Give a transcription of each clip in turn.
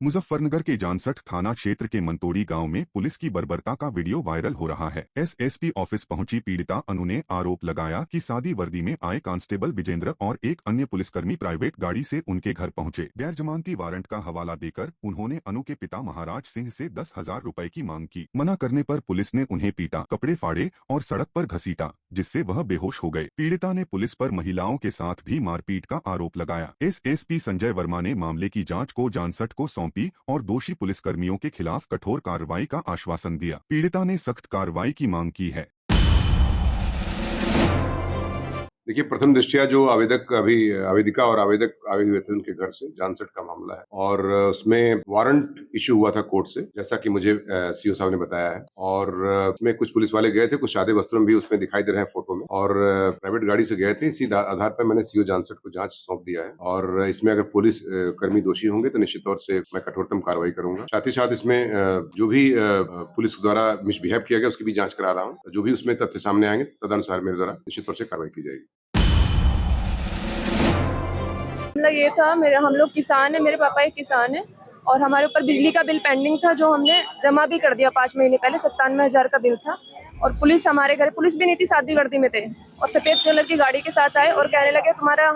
मुजफ्फरनगर के जानसठ थाना क्षेत्र के मंतोड़ी गांव में पुलिस की बर्बरता का वीडियो वायरल हो रहा है। एसएसपी ऑफिस पहुंची पीड़िता अनु ने आरोप लगाया कि सादी वर्दी में आए कांस्टेबल विजेंद्र और एक अन्य पुलिसकर्मी प्राइवेट गाड़ी से उनके घर पहुंचे। गैर जमानती वारंट का हवाला देकर उन्होंने अनु के पिता महाराज सिंह से 10,000 रुपए की मांग की। मना करने पर पुलिस ने उन्हें पीटा, कपड़े फाड़े और सड़क पर घसीटा, जिससे वह बेहोश हो गए। पीड़िता ने पुलिस पर महिलाओं के साथ भी मारपीट का आरोप लगाया। एसएसपी संजय वर्मा ने मामले की जांच को जानसठ को सौंपी और दोषी पुलिसकर्मियों के खिलाफ कठोर कार्रवाई का आश्वासन दिया। पीड़िता ने सख्त कार्रवाई की मांग की है। देखिए, प्रथम दृष्टया जो आवेदिका और आवेदक आए हुए थे उनके घर से जानसठ का मामला है और उसमें वारंट इशू हुआ था कोर्ट से, जैसा कि मुझे सीओ साहब ने बताया है। और उसमें कुछ पुलिस वाले गए थे, कुछ सादे वस्त्रों में भी उसमें दिखाई दे रहे हैं फोटो में, और प्राइवेट गाड़ी से गए थे। इसी आधार पर मैंने सीओ जानसठ को जांच सौंप दिया है और इसमें अगर पुलिस कर्मी दोषी होंगे तो निश्चित तौर से मैं कठोरतम कार्रवाई करूंगा। साथ ही साथ इसमें जो भी पुलिस द्वारा मिसबिहेव किया गया उसकी भी जांच करा रहा हूँ। जो भी उसमें तथ्य सामने आएंगे तदनुसार मेरे द्वारा निश्चित तौर से कार्रवाई की जाएगी। मतलब ये था, हम लोग किसान है, मेरे पापा एक किसान है और हमारे ऊपर बिजली का बिल पेंडिंग था जो हमने जमा भी कर दिया 5 महीने पहले। 97,000 का बिल था और पुलिस हमारे घर, पुलिस भी नहीं थी, सादी वर्दी में थे और सफेद कलर की गाड़ी के साथ आए और कहने लगे तुम्हारा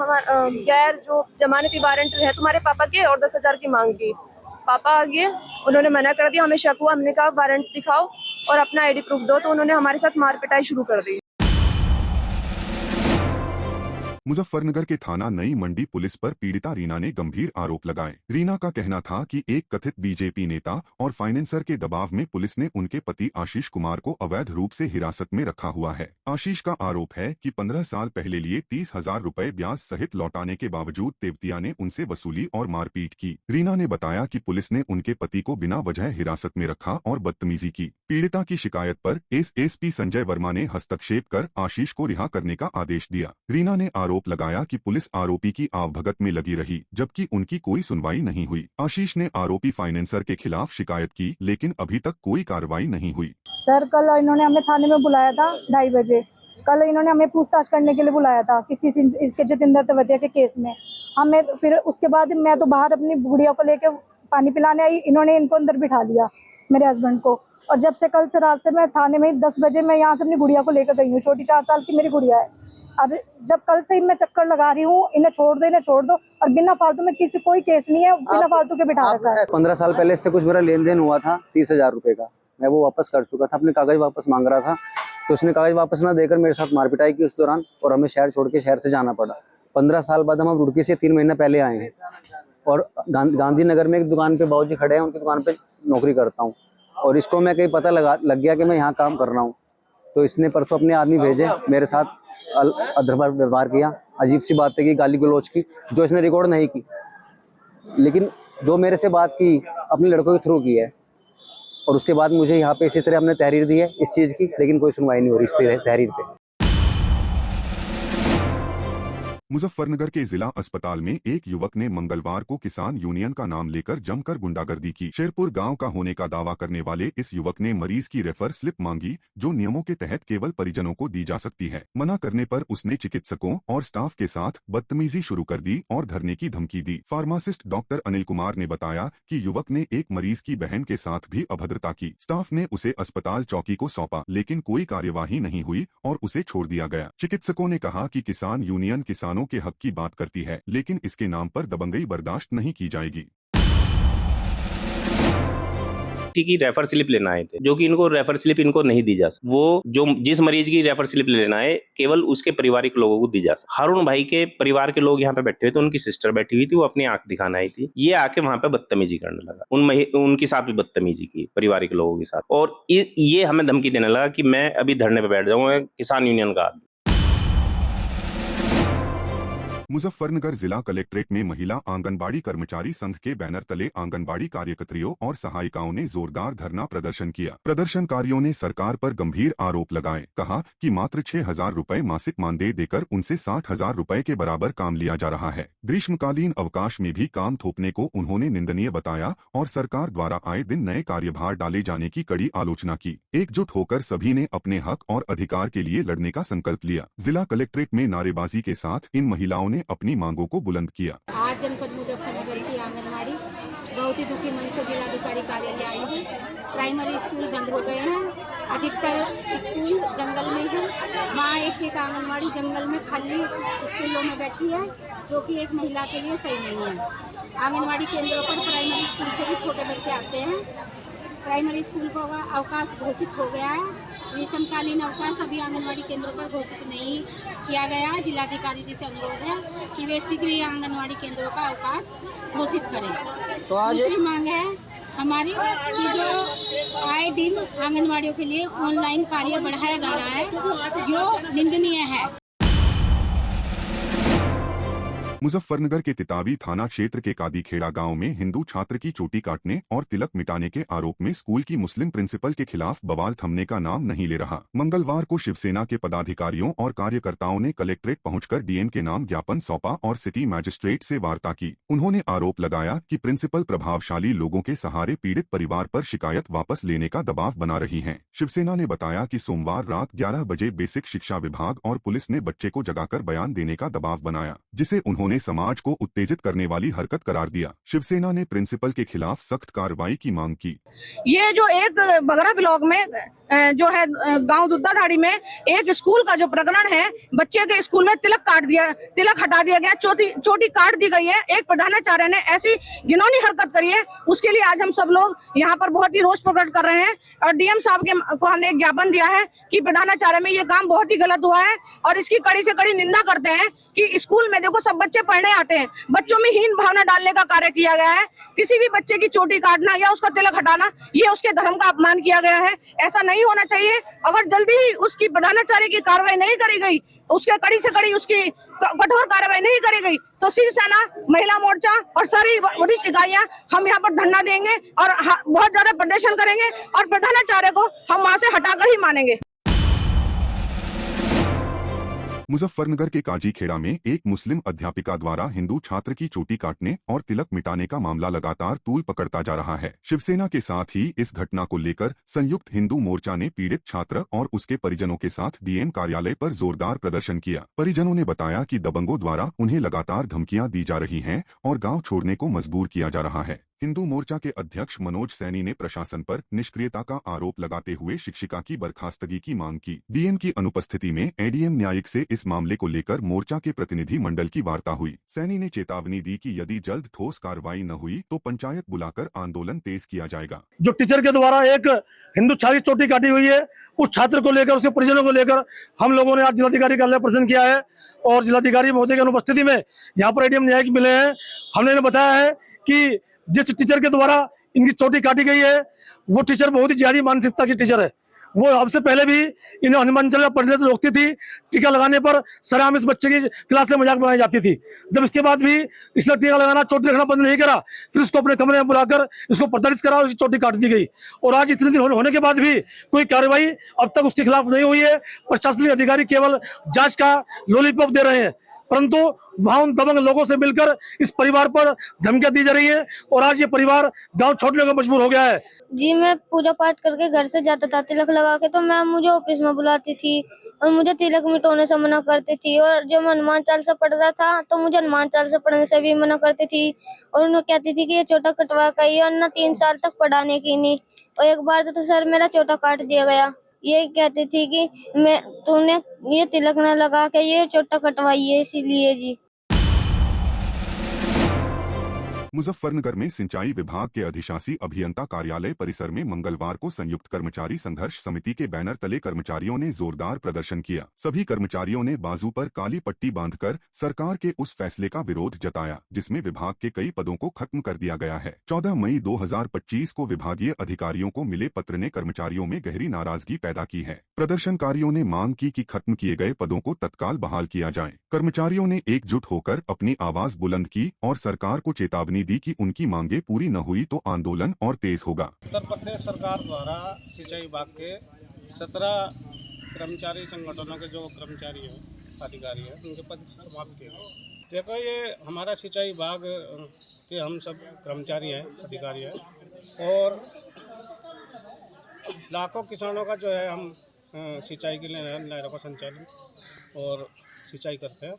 गैर जो जमानती वारंट है तुम्हारे पापा के, और 10,000 की मांग की। पापा आ गए, उन्होंने मना कर दिया, हमें शक हुआ, हमने कहा वारंट दिखाओ और अपना आईडी प्रूफ दो, तो उन्होंने हमारे साथ मार पिटाई शुरू कर दी। मुजफ्फरनगर के थाना नई मंडी पुलिस पर पीड़िता रीना ने गंभीर आरोप लगाए। रीना का कहना था कि एक कथित बीजेपी नेता और फाइनेंसर के दबाव में पुलिस ने उनके पति आशीष कुमार को अवैध रूप से हिरासत में रखा हुआ है। आशीष का आरोप है कि 15 साल पहले लिए 30,000 रुपए ब्याज सहित लौटाने के बावजूद तेवतिया ने उनसे वसूली और मारपीट की। रीना ने बताया कि पुलिस ने उनके पति को बिना वजह हिरासत में रखा और बदतमीजी की। पीड़िता की शिकायत पर एसएसपी संजय वर्मा ने हस्तक्षेप कर आशीष को रिहा करने का आदेश दिया। रीना ने आरोप लगाया कि पुलिस आरोपी की आवभगत में लगी रही, जबकि उनकी कोई सुनवाई नहीं हुई। आशीष ने आरोपी फाइनेंसर के खिलाफ शिकायत की, लेकिन अभी तक कोई कार्रवाई नहीं हुई। सर, कल इन्होंने हमें थाने में बुलाया था 2:30 बजे। कल इन्होंने हमें पूछताछ करने के लिए बुलाया था किसी इसके जतिंदर तेवतिया के केस में। हमें फिर उसके बाद मैं तो बाहर अपनी गुड़िया को लेके पानी पिलाने आई, इन्होंने इनको अंदर बिठा लिया, मेरे हस्बैंड को। और जब से कल से रात से मैं थाने में 10 बजे मैं यहाँ से अपनी गुड़िया को लेकर गई हूँ। छोटी 4 साल की मेरी गुड़िया है। अब जब कल से ही मैं चक्कर लगा रही हूँ, इन्हें छोड़ दो, इन्हें छोड़ दो, और बिना फालतू में किसी कोई केस नहीं है, बिना फालतू के बिठा रखा है। 15 साल पहले इससे कुछ मेरा लेन देन हुआ था 30,000 रुपए का, मैं वो वापस कर चुका था। अपने कागज वापस मांग रहा था तो उसने कागज वापस ना देकर मेरे साथ मारपिटाई की उस दौरान, और हमें शहर छोड़ के शहर से जाना पड़ा। 15 साल बाद हम रुड़की से 3 महीने पहले आए हैं और गांधीनगर में एक दुकान पे बाबूजी खड़े हैं, उनकी दुकान पे नौकरी करता हूँ और इसको मैं कहीं पता लग गया कि मैं यहाँ काम कर रहा हूँ, तो इसने परसों अपने आदमी भेजे, मेरे साथ अभद्र व्यवहार किया। अजीब सी बात है कि गाली गलौज की, जो इसने रिकॉर्ड नहीं की, लेकिन जो मेरे से बात की अपने लड़कों के थ्रू की है। और उसके बाद मुझे यहाँ पे इसी तरह हमने तहरीर दी है इस चीज़ की, लेकिन कोई सुनवाई नहीं हो रही इस तहरीर पे। मुजफ्फरनगर के जिला अस्पताल में एक युवक ने मंगलवार को किसान यूनियन का नाम लेकर जमकर गुंडागर्दी की। शेरपुर गांव का होने का दावा करने वाले इस युवक ने मरीज की रेफर स्लिप मांगी, जो नियमों के तहत केवल परिजनों को दी जा सकती है। मना करने पर उसने चिकित्सकों और स्टाफ के साथ बदतमीजी शुरू कर दी और धरने की धमकी दी। फार्मासिस्ट डॉक्टर अनिल कुमार ने बताया कि युवक ने एक मरीज की बहन के साथ भी अभद्रता की। स्टाफ ने उसे अस्पताल चौकी को सौंपा, लेकिन कोई कार्यवाही नहीं हुई और उसे छोड़ दिया गया। चिकित्सकों ने कहा कि किसान यूनियन किसानों के हक की बात करती है, लेकिन इसके नाम पर दबंगई बर्दाश्त नहीं की जाएगी। की रेफर स्लिप लेना आए थे, जो कि इनको रेफर स्लिप इनको नहीं दी जा सकती। वो जो जिस मरीज की रेफर स्लिप लेना है केवल उसके पारिवारिक लोगों को दी जा सकती। हारून भाई के परिवार के लोग यहाँ पे बैठे हुए थे, उनकी सिस्टर बैठी हुई थी, वो अपनी आंख दिखाने आई थी। ये आके वहां पे बदतमीजी करने लगा, उनके साथ भी बदतमीजी की, पारिवारिक लोगों के साथ। और ये हमें धमकी देने लगा कि मैं अभी धरने पे बैठ जाऊंगा, किसान यूनियन का आदमी। मुजफ्फरनगर जिला कलेक्ट्रेट में महिला आंगनबाड़ी कर्मचारी संघ के बैनर तले आंगनबाड़ी कार्यकर्तियों और सहायिकाओं ने जोरदार धरना प्रदर्शन किया। प्रदर्शनकारियों ने सरकार पर गंभीर आरोप लगाए, कहा कि मात्र 6,000 रुपए मासिक मानदेय देकर उनसे 60,000 रुपए के बराबर काम लिया जा रहा है। ग्रीष्मकालीन अवकाश में भी काम थोपने को उन्होंने निंदनीय बताया और सरकार द्वारा आए दिन नए कार्यभार डाले जाने की कड़ी आलोचना की। एकजुट होकर सभी ने अपने हक और अधिकार के लिए लड़ने का संकल्प लिया। जिला कलेक्ट्रेट में नारेबाजी के साथ इन महिलाओं ने अपनी मांगों को बुलंद किया। आज जनपद मुजफ्फरनगर की आंगनबाड़ी बहुत ही दुखी मन से जिलाधिकारी कार्यालय आई हूँ। प्राइमरी स्कूल बंद हो गए हैं, अधिकतर स्कूल जंगल में है। वहाँ एक आंगनवाड़ी जंगल में खाली स्कूलों में बैठी है, जो कि एक महिला के लिए सही नहीं है। आंगनवाड़ी केंद्रों पर प्राइमरी स्कूल से भी छोटे बच्चे आते हैं। प्राइमरी स्कूल को अवकाश घोषित हो गया है। ग्रीष्मकालीन अवकाश अभी आंगनवाड़ी केंद्रों पर घोषित नहीं किया गया है। जिलाधिकारी जी से अनुरोध है कि वे शीघ्र ही आंगनवाड़ी केंद्रों का अवकाश घोषित करें। तो आज दूसरी मांग है हमारी कि जो आए दिन आंगनवाड़ियों के लिए ऑनलाइन कार्य बढ़ाया जा रहा है, जो निंदनीय है। मुजफ्फरनगर के तितावी थाना क्षेत्र के कादीखेड़ा गांव में हिंदू छात्र की चोटी काटने और तिलक मिटाने के आरोप में स्कूल की मुस्लिम प्रिंसिपल के खिलाफ बवाल थमने का नाम नहीं ले रहा। मंगलवार को शिवसेना के पदाधिकारियों और कार्यकर्ताओं ने कलेक्ट्रेट पहुंचकर डीएम के नाम ज्ञापन सौंपा और सिटी मैजिस्ट्रेट से वार्ता की। उन्होंने आरोप लगाया कि प्रिंसिपल प्रभावशाली लोगों के सहारे पीड़ित परिवार पर शिकायत वापस लेने का दबाव बना रही है। शिवसेना ने बताया कि सोमवार रात 11 बजे बेसिक शिक्षा विभाग और पुलिस ने बच्चे को जगाकर बयान देने का दबाव बनाया, जिसे उन्होंने समाज को उत्तेजित करने वाली हरकत करार दिया। शिवसेना ने प्रिंसिपल के खिलाफ सख्त कार्रवाई की मांग की। ये जो एक बगरा ब्लॉक में जो है गांव दुद्धाधाड़ी में एक स्कूल का जो प्रकरण है, बच्चे के स्कूल में तिलक हटा दिया गया, चोटी काट दी गई है। एक प्रधानाचार्य ने ऐसी घिनौनी हरकत करी है, उसके लिए आज हम सब लोग यहाँ पर बहुत ही रोष प्रकट कर रहे हैं और डीएम साहब को हमने एक ज्ञापन दिया है कि प्रधानाचार्य में ये काम बहुत ही गलत हुआ है और इसकी कड़ी से कड़ी निंदा करते हैं कि स्कूल में देखो सब बच्चे पढ़ने आते हैं, बच्चों में हीन भावना डालने का कार्य किया गया है। किसी भी बच्चे की चोटी काटना या उसका तिलक हटाना, ये उसके धर्म का अपमान किया गया है। ऐसा नहीं होना चाहिए। अगर जल्दी ही उसकी प्रधानाचार्य की कार्रवाई नहीं करी गई, उसके कड़ी से कड़ी उसकी कठोर कार्रवाई नहीं करी गई, तो शिवसेना, महिला मोर्चा और सारी वरिष्ठ इकाइयां हम यहाँ पर धरना देंगे और बहुत ज्यादा प्रदर्शन करेंगे और प्रधानाचार्य को हम वहाँ से हटाकर ही मानेंगे। मुजफ्फरनगर के काजीखेड़ा में एक मुस्लिम अध्यापिका द्वारा हिंदू छात्र की चोटी काटने और तिलक मिटाने का मामला लगातार तूल पकड़ता जा रहा है। शिवसेना के साथ ही इस घटना को लेकर संयुक्त हिंदू मोर्चा ने पीड़ित छात्र और उसके परिजनों के साथ डीएम कार्यालय पर जोरदार प्रदर्शन किया। परिजनों ने बताया कि दबंगों द्वारा उन्हें लगातार धमकियां दी जा रही हैं और गांव छोड़ने को मजबूर किया जा रहा है। हिंदू मोर्चा के अध्यक्ष मनोज सैनी ने प्रशासन पर निष्क्रियता का आरोप लगाते हुए शिक्षिका की बर्खास्तगी की मांग की। डीएम की अनुपस्थिति में एडीएम न्यायिक से इस मामले को लेकर मोर्चा के प्रतिनिधि मंडल की वार्ता हुई। सैनी ने चेतावनी दी कि यदि जल्द ठोस कार्रवाई न हुई तो पंचायत बुलाकर आंदोलन तेज किया जाएगा। जो टीचर के द्वारा एक हिंदू छात्र की चोटी काटी हुई है, उस छात्र को लेकर, उसके परिजनों को लेकर हम लोगों ने आज जिलाधिकारी कार्यालय प्रदर्शन किया है और जिलाधिकारी महोदय की अनुपस्थिति में यहाँ पर एडीएम न्यायिक मिले हैं। हमने इन्हें बताया है कि जिस टीचर के द्वारा इनकी चोटी काटी गई है, वो टीचर बहुत ही ज्यादा मानसिकता की टीचर है। वो हमसे पहले भी इन्हें हनुमान चालीसा पढ़ने से रोकती थी, टीका लगाने पर सरेआम इस बच्चे की क्लास में मजाक बनाई जाती थी। जब इसके बाद भी इसने टीका लगाना, चोटी रखना बंद नहीं करा, फिर उसको अपने कमरे में बुलाकर इसको प्रताड़ित करा और उसकी चोटी काट दी गई। और आज इतने दिन होने के बाद भी कोई कार्रवाई अब तक उसके खिलाफ नहीं हुई है। प्रशासनिक अधिकारी केवल जांच का लॉलीपॉप दे रहे हैं, परंतु वहां उन दबंग लोगों से मिलकर इस परिवार पर धमकियां दी जा रही है और आज ये परिवार गांव छोड़ने को मजबूर हो गया है। जी, मैं पूजा पाठ करके घर से जाता था तिलक लगा के, तो मैम मुझे ऑफिस में बुलाती थी और मुझे तिलक मिटाने से मना करती थी। और जब हनुमान चालीसा पढ़ रहा था तो मुझे हनुमान चालीसा पढ़ने से भी मना करती थी और उन्हें कहती थी कि ये चोटा कटवा का और ना 3 साल तक पढ़ाने की नहीं। और एक बार तो सर मेरा चोटा काट दिया गया। ये कहती थी कि तूने ये तिलक न लगा के ये चोटा कटवाई है, इसीलिए जी। मुजफ्फरनगर में सिंचाई विभाग के अधिशासी अभियंता कार्यालय परिसर में मंगलवार को संयुक्त कर्मचारी संघर्ष समिति के बैनर तले कर्मचारियों ने जोरदार प्रदर्शन किया। सभी कर्मचारियों ने बाजू पर काली पट्टी बांधकर सरकार के उस फैसले का विरोध जताया जिसमें विभाग के कई पदों को खत्म कर दिया गया है। 14 मई 2025 को विभागीय अधिकारियों को मिले पत्र ने कर्मचारियों में गहरी नाराजगी पैदा की है। प्रदर्शनकारियों ने मांग की कि खत्म किए गए पदों को तत्काल बहाल किया जाए। कर्मचारियों ने एकजुट होकर अपनी आवाज बुलंद की और सरकार को चेतावनी दी कि उनकी मांगे पूरी न हुई तो आंदोलन और तेज होगा। उत्तर प्रदेश सरकार द्वारा सिंचाई विभाग के 17 कर्मचारी संगठनों के जो कर्मचारी हैं, अधिकारी हैं, उनके पद समाप्त किए गए। देखो, ये हमारा सिंचाई विभाग के हम सब कर्मचारी हैं, अधिकारी हैं और लाखों किसानों का जो है हम सिंचाई के लिए नहरों का संचालन और सिंचाई करते हैं।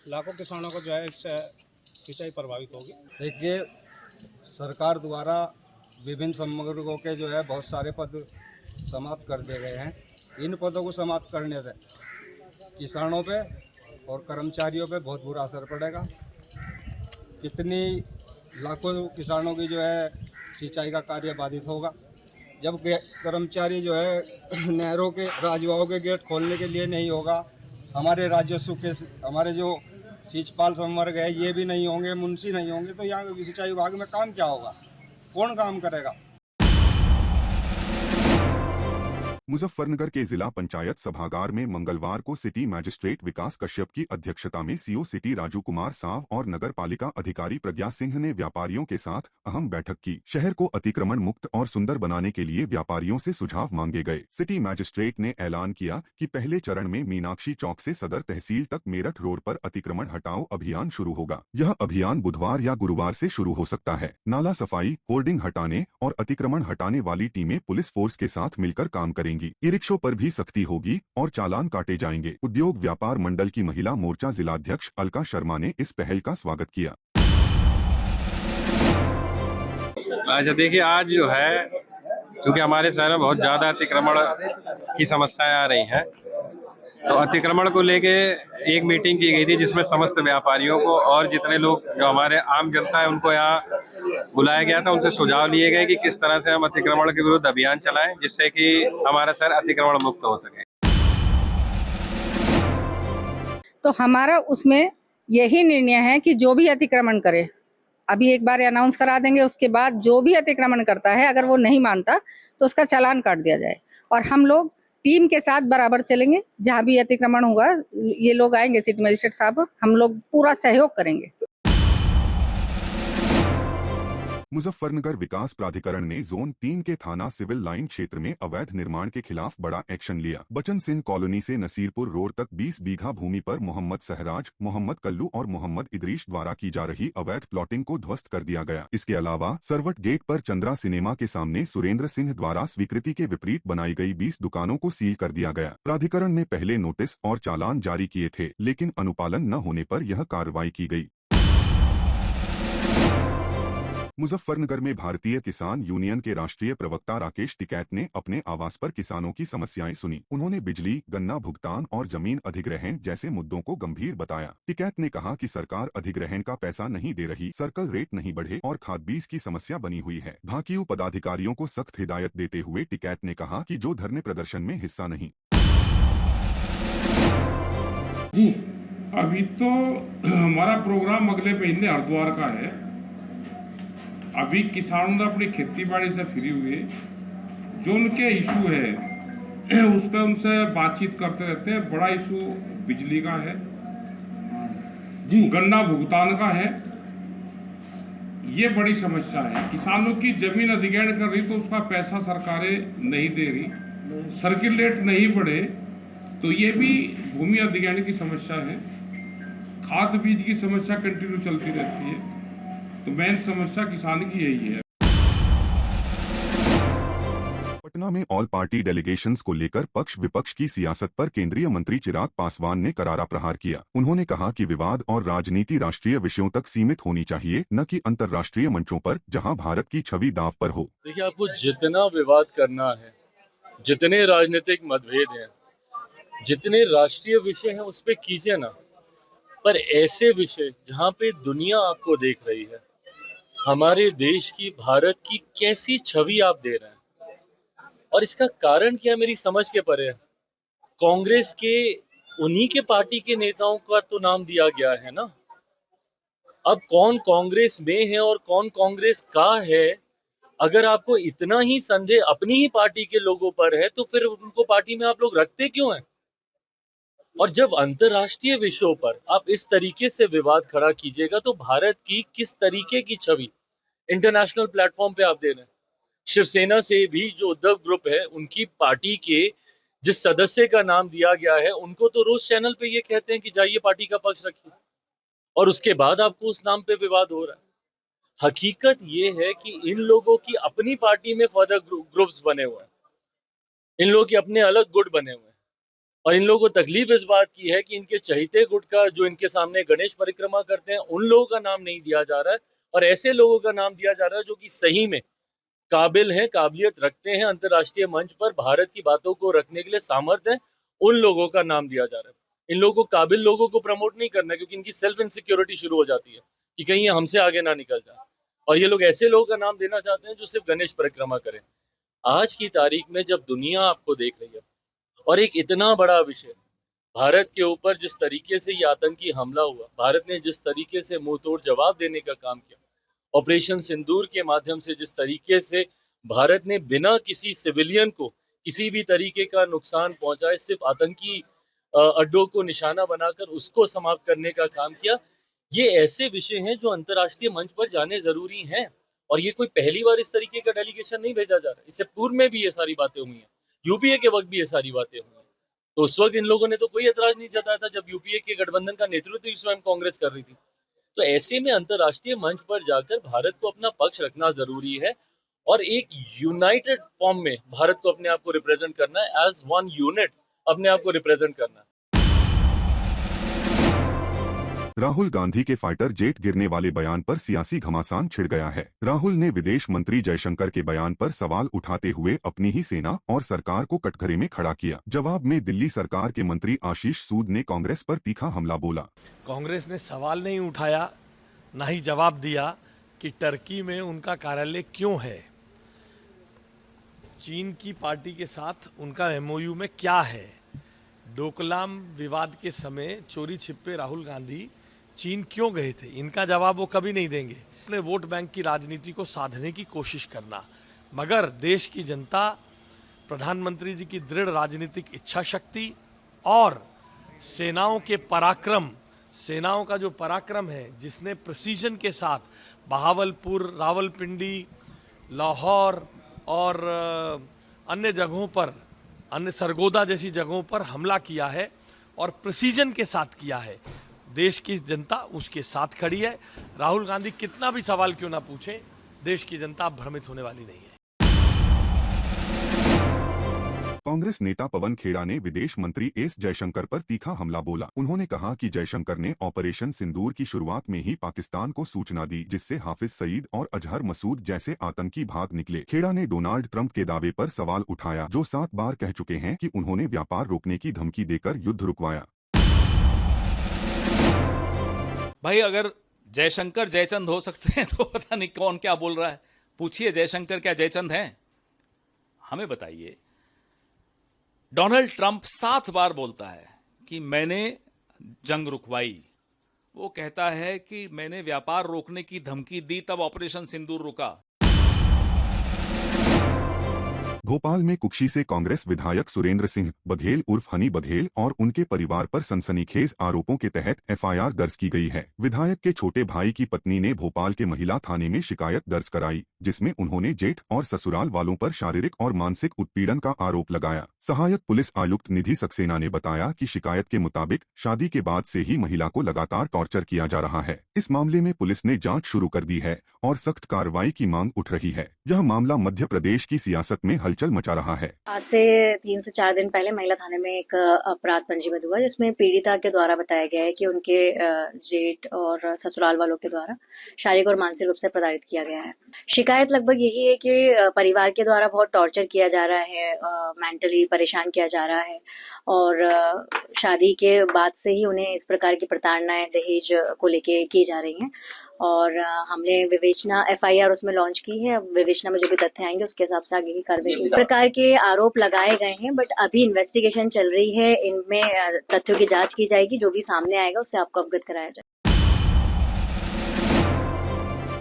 लाखों किसानों को जो है इससे सिंचाई प्रभावित होगी। देखिए, सरकार द्वारा विभिन्न संवर्गों के जो है बहुत सारे पद समाप्त कर दिए गए हैं। इन पदों को समाप्त करने से किसानों पे और कर्मचारियों पे बहुत बुरा असर पड़ेगा। कितनी लाखों किसानों की जो है सिंचाई का कार्य बाधित होगा। जब कर्मचारी जो है नहरों के राजवाओं के गेट खोलने के लिए नहीं होगा, हमारे राजस्व के हमारे जो सिंचाई संवर्ग है ये भी नहीं होंगे, मुंशी नहीं होंगे, तो यहाँ सिंचाई विभाग में काम क्या होगा? कौन काम करेगा? मुजफ्फरनगर के जिला पंचायत सभागार में मंगलवार को सिटी मैजिस्ट्रेट विकास कश्यप की अध्यक्षता में सीओ सिटी राजू कुमार साव और नगर पालिका अधिकारी प्रज्ञा सिंह ने व्यापारियों के साथ अहम बैठक की। शहर को अतिक्रमण मुक्त और सुंदर बनाने के लिए व्यापारियों से सुझाव मांगे गए। सिटी मैजिस्ट्रेट ने ऐलान किया कि पहले चरण में मीनाक्षी चौक से सदर तहसील तक मेरठ रोड पर अतिक्रमण हटाओ अभियान शुरू होगा। यह अभियान बुधवार या गुरुवार से शुरू हो सकता है। नाला सफाई, होर्डिंग हटाने और अतिक्रमण हटाने वाली टीमें पुलिस फोर्स के साथ मिलकर काम करेंगी। ई रिक्शों पर भी सख्ती होगी और चालान काटे जाएंगे। उद्योग व्यापार मंडल की महिला मोर्चा जिलाध्यक्ष अलका शर्मा ने इस पहल का स्वागत किया। अच्छा देखिए, आज जो है क्योंकि हमारे शहर में बहुत ज्यादा अतिक्रमण की समस्याएं आ रही हैं, तो अतिक्रमण को लेके एक मीटिंग की गई थी जिसमें समस्त व्यापारियों को और जितने लोग जो हमारे आम जनता है उनको यहाँ बुलाया गया था। उनसे सुझाव लिए गए कि किस तरह से हम अतिक्रमण के विरुद्ध अभियान चलाएं जिससे कि हमारा शहर अतिक्रमण मुक्त हो सके। तो हमारा उसमें यही निर्णय है कि जो भी अतिक्रमण करे, अभी एक बार अनाउंस करा देंगे, उसके बाद जो भी अतिक्रमण करता है अगर वो नहीं मानता तो उसका चालान काट दिया जाए। और हम लोग टीम के साथ बराबर चलेंगे। जहाँ भी अतिक्रमण होगा ये लोग आएंगे, सिटी मजिस्ट्रेट साहब, हम लोग पूरा सहयोग करेंगे। मुजफ्फरनगर विकास प्राधिकरण ने जोन 3 के थाना सिविल लाइन क्षेत्र में अवैध निर्माण के खिलाफ बड़ा एक्शन लिया। बचन सिंह कॉलोनी से नसीरपुर रोड तक 20 बीघा भूमि पर मोहम्मद सहराज, मोहम्मद कल्लू और मोहम्मद इदरीश द्वारा की जा रही अवैध प्लॉटिंग को ध्वस्त कर दिया गया। इसके अलावा सरवट गेट पर चंद्रा सिनेमा के सामने सुरेंद्र सिंह द्वारा स्वीकृति के विपरीत बनाई गई 20 दुकानों को सील कर दिया गया। प्राधिकरण ने पहले नोटिस और चालान जारी किए थे, लेकिन अनुपालन न होने पर यह कार्रवाई की गई। मुजफ्फरनगर में भारतीय किसान यूनियन के राष्ट्रीय प्रवक्ता राकेश टिकैत ने अपने आवास पर किसानों की समस्याएं सुनी। उन्होंने बिजली, गन्ना भुगतान और जमीन अधिग्रहण जैसे मुद्दों को गंभीर बताया। टिकैत ने कहा कि सरकार अधिग्रहण का पैसा नहीं दे रही, सर्कल रेट नहीं बढ़े और खाद बीज की समस्या बनी हुई है। भाकियू पदाधिकारियों को सख्त हिदायत देते हुए टिकैत ने कहा कि जो धरने प्रदर्शन में हिस्सा नहीं। जी, अभी तो हमारा प्रोग्राम अगले महीने हरिद्वार का है। अभी किसानों ने अपनी खेती बाड़ी से फ्री हुए, जो उनके इशू है उस पर उनसे बातचीत करते रहते हैं। बड़ा इशू बिजली का है जी, गन्ना भुगतान का है, ये बड़ी समस्या है। किसानों की जमीन अधिग्रहण कर रही तो उसका पैसा सरकारें नहीं दे रही, सर्किल रेट नहीं बढ़े तो ये भी भूमि अधिग्रहण की समस्या है। खाद बीज की समस्या कंटिन्यू चलती रहती है, तो मेन समस्या किसान की यही है। पटना में ऑल पार्टी डेलीगेशंस को लेकर पक्ष विपक्ष की सियासत पर केंद्रीय मंत्री चिराग पासवान ने करारा प्रहार किया। उन्होंने कहा कि विवाद और राजनीति राष्ट्रीय विषयों तक सीमित होनी चाहिए, न कि अंतर्राष्ट्रीय मंचों पर जहां भारत की छवि दांव पर हो। देखिए, आपको जितना विवाद करना है, जितने राजनीतिक मतभेद हैं, जितने राष्ट्रीय विषय हैं उस पर कीजिए ना, पर ऐसे विषय जहाँ पे दुनिया आपको देख रही है, हमारे देश की, भारत की कैसी छवि आप दे रहे हैं और इसका कारण क्या मेरी समझ के परे है। कांग्रेस के उन्हीं के पार्टी के नेताओं का तो नाम दिया गया है ना। अब कौन कांग्रेस में है और कौन कांग्रेस का है, अगर आपको इतना ही संदेह अपनी ही पार्टी के लोगों पर है तो फिर उनको पार्टी में आप लोग रखते क्यों हैं? और जब अंतर्राष्ट्रीय विषयों पर आप इस तरीके से विवाद खड़ा कीजिएगा तो भारत की किस तरीके की छवि इंटरनेशनल प्लेटफॉर्म पे आप दे रहे हैं। शिवसेना से भी जो उद्धव ग्रुप है, उनकी पार्टी के जिस सदस्य का नाम दिया गया है, उनको तो रोज चैनल पे ये कहते हैं कि जाइए पार्टी का पक्ष रखिए, और उसके बाद आपको उस नाम पे विवाद हो रहा है। हकीकत ये है कि इन लोगों की अपनी पार्टी में फर्दर ग्रुप्स बने हुए हैं, इन लोगों के अपने अलग गुट बने हुए हैं, और इन लोगों को तकलीफ इस बात की है कि इनके चहीते गुट का जो इनके सामने गणेश परिक्रमा करते हैं, उन लोगों का नाम नहीं दिया जा रहा है और ऐसे लोगों का नाम दिया जा रहा है जो कि सही में काबिल हैं, काबिलियत रखते हैं, अंतर्राष्ट्रीय मंच पर भारत की बातों को रखने के लिए सामर्थ्य है, उन लोगों का नाम दिया जा रहा है। इन लोगों को, काबिल लोगों को प्रमोट नहीं करना, क्योंकि इनकी सेल्फ इनसिक्योरिटी शुरू हो जाती है कि कहीं ये हमसे आगे ना निकल जाए। और ये लोग ऐसे लोगों का नाम देना चाहते हैं जो सिर्फ गणेश परिक्रमा करें। आज की तारीख में जब दुनिया आपको देख रही है और एक इतना बड़ा विषय, भारत के ऊपर जिस तरीके से ये आतंकी हमला हुआ, भारत ने जिस तरीके से मुंह तोड़ जवाब देने का काम किया, ऑपरेशन सिंदूर के माध्यम से जिस तरीके से भारत ने बिना किसी सिविलियन को किसी भी तरीके का नुकसान पहुंचाए, सिर्फ आतंकी अड्डों को निशाना बनाकर उसको समाप्त करने का काम किया, ये ऐसे विषय हैं जो अंतर्राष्ट्रीय मंच पर जाने जरूरी हैं। और ये कोई पहली बार इस तरीके का डेलीगेशन नहीं भेजा जा रहा है, इससे पूर्व में भी ये सारी बातें हुई हैं, यूपीए के वक्त भी ये सारी बातें हुई हैं। तो उस वक्त इन लोगों ने तो कोई एतराज नहीं जताया था जब यूपीए के गठबंधन का नेतृत्व स्वयं कांग्रेस कर रही थी। तो ऐसे में अंतर्राष्ट्रीय मंच पर जाकर भारत को अपना पक्ष रखना जरूरी है और एक यूनाइटेड फॉर्म में भारत को अपने आप को रिप्रेजेंट करना है, एज वन यूनिट अपने आप को रिप्रेजेंट करना है। राहुल गांधी के फाइटर जेट गिरने वाले बयान पर सियासी घमासान छिड़ गया है। राहुल ने विदेश मंत्री जयशंकर के बयान पर सवाल उठाते हुए अपनी ही सेना और सरकार को कटघरे में खड़ा किया। जवाब में दिल्ली सरकार के मंत्री आशीष सूद ने कांग्रेस पर तीखा हमला बोला। कांग्रेस ने सवाल नहीं उठाया, ना ही जवाब दिया कि टर्की में उनका कार्यालय क्यों है, चीन की पार्टी के साथ उनका एमओयू में क्या है। डोकलाम विवाद के समय चोरी छिपे राहुल गांधी चीन क्यों गए थे, इनका जवाब वो कभी नहीं देंगे। अपने वोट बैंक की राजनीति को साधने की कोशिश करना, मगर देश की जनता, प्रधानमंत्री जी की दृढ़ राजनीतिक इच्छा शक्ति और सेनाओं के पराक्रम, सेनाओं का जो पराक्रम है, जिसने प्रिसीजन के साथ बहावलपुर, रावलपिंडी, लाहौर और अन्य जगहों पर, अन्य सरगोदा जैसी जगहों पर हमला किया है और प्रिसीजन के साथ किया है, देश की जनता उसके साथ खड़ी है। राहुल गांधी कितना भी सवाल क्यों ना पूछे, देश की जनता भ्रमित होने वाली नहीं है। कांग्रेस नेता पवन खेड़ा ने विदेश मंत्री एस जयशंकर पर तीखा हमला बोला। उन्होंने कहा कि जयशंकर ने ऑपरेशन सिंदूर की शुरुआत में ही पाकिस्तान को सूचना दी, जिससे हाफिज सईद और अजहर मसूद जैसे आतंकी भाग निकले। खेड़ा ने डोनाल्ड ट्रंप के दावे पर सवाल उठाया, जो 7 बार कह चुके हैं कि उन्होंने व्यापार रोकने की धमकी देकर युद्ध रुकवाया। भाई, अगर जयशंकर जयचंद हो सकते हैं तो पता नहीं कौन क्या बोल रहा है। पूछिए जयशंकर क्या जयचंद हैं? हमें बताइए। डोनाल्ड ट्रंप 7 बार बोलता है कि मैंने जंग रुकवाई, वो कहता है कि मैंने व्यापार रोकने की धमकी दी, तब ऑपरेशन सिंदूर रुका। भोपाल में कुक्षी से कांग्रेस विधायक सुरेंद्र सिंह बघेल उर्फ हनी बघेल और उनके परिवार पर सनसनीखेज आरोपों के तहत एफआईआर दर्ज की गई है। विधायक के छोटे भाई की पत्नी ने भोपाल के महिला थाने में शिकायत दर्ज कराई, जिसमें उन्होंने जेठ और ससुराल वालों पर शारीरिक और मानसिक उत्पीड़न का आरोप लगाया। सहायक पुलिस आयुक्त निधि सक्सेना ने बताया कि शिकायत के मुताबिक शादी के बाद से ही महिला को लगातार टॉर्चर किया जा रहा है। इस मामले में पुलिस ने जांच शुरू कर दी है और सख्त कार्रवाई की मांग उठ रही है। यह मामला मध्य प्रदेश की सियासत में हलचल मचा रहा है। आज से 3 से 4 दिन पहले महिला थाने में एक अपराध पंजीबद्ध हुआ, जिसमें पीड़िता के द्वारा बताया गया है कि उनके जेठ और ससुराल वालों के द्वारा शारीरिक और मानसिक रूप से प्रताड़ित किया गया है। शिकायत लगभग यही है कि परिवार के द्वारा बहुत टॉर्चर किया जा रहा है, मेंटली परेशान किया जा रहा है और शादी के बाद से ही उन्हें इस प्रकार की प्रताड़नाएं दहेज को लेके की जा रही हैं। और हमने विवेचना एफआईआर उसमें लॉन्च की है। अब विवेचना में जो भी तथ्य आएंगे उसके हिसाब से आगे की कार्रवाई। इस प्रकार के आरोप लगाए गए हैं, बट अभी इन्वेस्टिगेशन चल रही है, इनमें तथ्यों की जांच की जाएगी। जो भी सामने आएगा उससे आपको अवगत कराया जाएगा।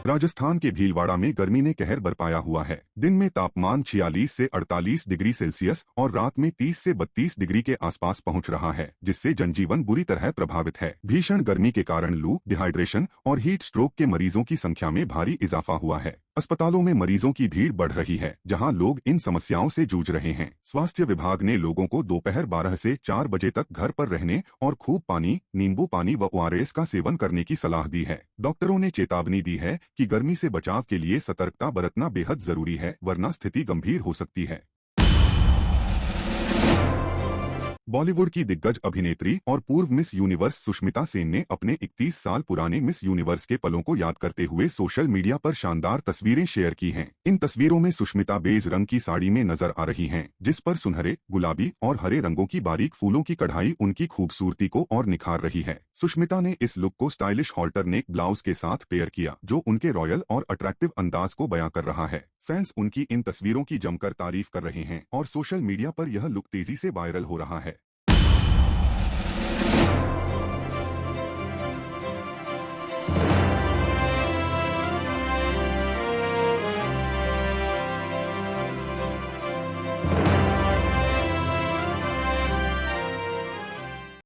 राजस्थान के भीलवाड़ा में गर्मी ने कहर बरपाया हुआ है। दिन में तापमान 46 से 48 डिग्री सेल्सियस और रात में 30 से 32 डिग्री के आसपास पहुंच रहा है, जिससे जनजीवन बुरी तरह प्रभावित है। भीषण गर्मी के कारण लू, डिहाइड्रेशन और हीट स्ट्रोक के मरीजों की संख्या में भारी इजाफा हुआ है। अस्पतालों में मरीजों की भीड़ बढ़ रही है, जहां लोग इन समस्याओं से जूझ रहे हैं। स्वास्थ्य विभाग ने लोगों को दोपहर 12 से 4 बजे तक घर पर रहने और खूब पानी, नींबू पानी व ORS का सेवन करने की सलाह दी है। डॉक्टरों ने चेतावनी दी है कि गर्मी से बचाव के लिए सतर्कता बरतना बेहद जरूरी है, वरना स्थिति गंभीर हो सकती है। बॉलीवुड की दिग्गज अभिनेत्री और पूर्व मिस यूनिवर्स सुष्मिता सेन ने अपने 31 साल पुराने मिस यूनिवर्स के पलों को याद करते हुए सोशल मीडिया पर शानदार तस्वीरें शेयर की हैं। इन तस्वीरों में सुष्मिता बेज रंग की साड़ी में नजर आ रही हैं, जिस पर सुनहरे, गुलाबी और हरे रंगों की बारीक फूलों की कढ़ाई उनकी खूबसूरती को और निखार रही है। सुष्मिता ने इस लुक को स्टाइलिश हॉल्टर नेक ब्लाउज के साथ पेयर किया, जो उनके रॉयल और अट्रैक्टिव अंदाज को बयां कर रहा है। फैंस उनकी इन तस्वीरों की जमकर तारीफ कर रहे हैं और सोशल मीडिया पर यह लुक तेजी से वायरल हो रहा है।